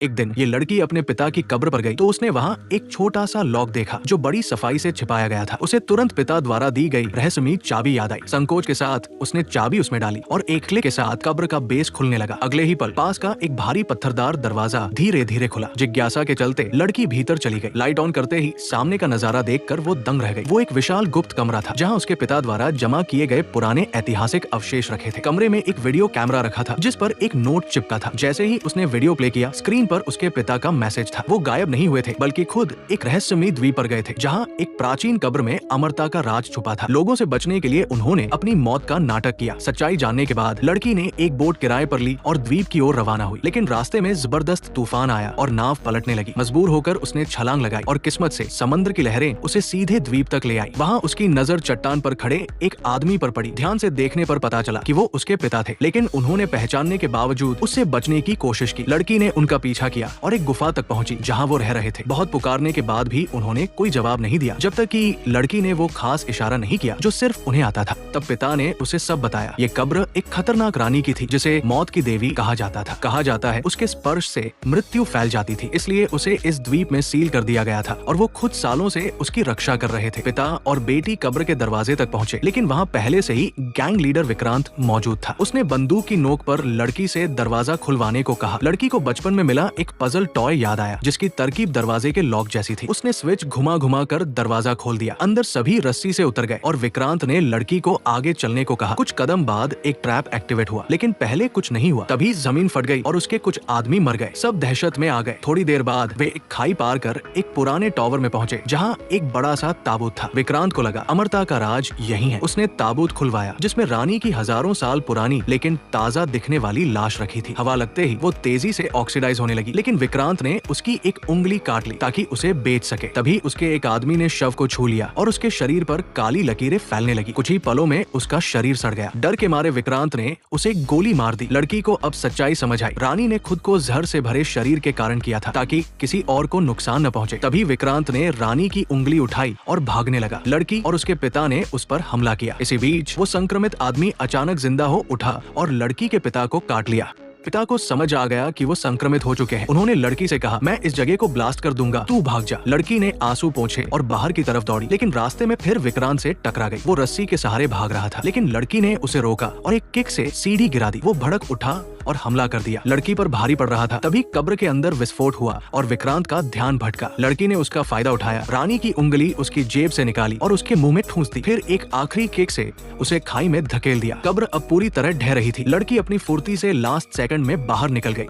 एक दिन ये लड़की अपने पिता की कब्र पर गई तो उसने वहाँ एक छोटा सा लॉक देखा जो बड़ी सफाई से छिपाया गया था। उसे तुरंत पिता द्वारा दी गई रहस्यमयी चाबी याद आई। संकोच के साथ उसने चाबी उसमें डाली और एक क्लिक के साथ कब्र का बेस खुलने लगा। अगले ही पल पास का एक भारी पत्थरदार दरवाजा धीरे धीरे खुला। जिज्ञासा के चलते लड़की भीतर चली गई। लाइट ऑन करते ही सामने का नजारा देखकर वो दंग रह गई। वो एक विशाल गुप्त कमरा था जहाँ उसके पिता द्वारा जमा किए गए पुराने ऐतिहासिक अवशेष रखे थे। कमरे में एक वीडियो कैमरा रखा था जिस पर एक नोट चिपका था। जैसे ही उसने वीडियो प्ले किया स्क्रीन पर उसके पिता का मैसेज था। वो गायब नहीं हुए थे बल्कि खुद एक रहस्यमयी द्वीप पर गए थे जहाँ एक प्राचीन कब्र में अमरता का राज छुपा था। लोगों से बचने के लिए उन्होंने अपनी मौत का नाटक किया। सच्चाई जानने के बाद लड़की ने एक बोट किराए पर ली और द्वीप की ओर रवाना हुई। लेकिन रास्ते में जबरदस्त तूफान आया और नाव पलटने लगी। मजबूर होकर उसने छलांग लगाई और किस्मत से समंदर की लहरें उसे सीधे द्वीप तक ले आई। वहाँ उसकी नजर चट्टान पर खड़े एक आदमी पर पड़ी। ध्यान से देखने पर पता चला कि वो उसके पिता थे, लेकिन उन्होंने पहचानने के बावजूद उससे बचने की कोशिश की। लड़की ने उनका पीछा किया और एक गुफा तक पहुंची जहां वो रह रहे थे। बहुत पुकारने के बाद भी उन्होंने कोई जवाब नहीं दिया जब तक कि लड़की ने वो खास इशारा नहीं किया जो सिर्फ उन्हें आता था। तब पिता ने उसे सब बताया। ये कब्र एक खतरनाक रानी की थी जिसे मौत की देवी कहा जाता था। कहा जाता है उसके स्पर्श से मृत्यु फैल जाती थी, इसलिए उसे इस द्वीप में सील कर दिया गया था और वो खुद सालों से उसकी रक्षा कर रहे थे। पिता और बेटी कब्र के दरवाजे तक पहुंचे, लेकिन वहाँ पहले से ही गैंग लीडर विक्रांत मौजूद था। उसने बंदूक की नोक पर लड़की से दरवाजा खुलवाने को कहा। लड़की को बचपन में मिला एक पजल टॉय याद आया जिसकी तरकीब दरवाजे के लॉक जैसी थी। उसने स्विच घुमा घुमा कर दरवाजा खोल दिया। अंदर सभी रस्सी से उतर गए और विक्रांत ने लड़की को आगे चलने को कहा। कुछ कदम बाद एक ट्रैप एक्टिवेट हुआ, लेकिन पहले कुछ नहीं हुआ। तभी जमीन फट गई और उसके कुछ आदमी मर गए। सब दहशत में आ गए। थोड़ी देर बाद वे एक खाई पार कर एक पुराने टावर में पहुंचे जहां एक बड़ा सा ताबूत था। विक्रांत को लगा अमरता का राज यही है। उसने ताबूत खुलवाया जिसमें रानी की हजारों साल पुरानी लेकिन ताजा दिखने वाली लाश रखी थी। हवा लगते ही वो तेजी से ऑक्सीडाइज होने लगी, लेकिन विक्रांत ने उसकी एक उंगली काट ली ताकि उसे बेच सके। तभी उसके एक आदमी ने शव को छू लिया और उसके शरीर पर काली लकीरें फैलने लगी। कुछ ही पलों में उसका शरीर सड़ गया। डर के मारे विक्रांत ने उसे गोली मार दी। लड़की को अब सच्चाई समझ आई। रानी ने खुद को जहर से भरे शरीर के कारण किया था ताकि किसी और को नुकसान न पहुंचे। तभी विक्रांत ने रानी की उंगली उठाई और भागने लगा। लड़की और उसके पिता ने उस पर हमला किया। इसी बीच वो संक्रमित आदमी अचानक जिंदा हो उठा और लड़की के पिता को काट लिया। पिता को समझ आ गया कि वो संक्रमित हो चुके हैं। उन्होंने लड़की से कहा, मैं इस जगह को ब्लास्ट कर दूंगा, तू भाग जा। लड़की ने आंसू पोंछे और बाहर की तरफ दौड़ी, लेकिन रास्ते में फिर विक्रांत से टकरा गई। वो रस्सी के सहारे भाग रहा था, लेकिन लड़की ने उसे रोका और एक किक से सीढ़ी गिरा दी। वो भड़क उठा और हमला कर दिया। लड़की पर भारी पड़ रहा था। तभी कब्र के अंदर विस्फोट हुआ और विक्रांत का ध्यान भटका। लड़की ने उसका फायदा उठाया। रानी की उंगली उसकी जेब से निकाली और उसके मुंह में ठूंस दी। फिर एक आखिरी किक से उसे खाई में धकेल दिया। कब्र अब पूरी तरह ढह रही थी। लड़की अपनी फुर्ती से लास्ट सेकंड में बाहर निकल गई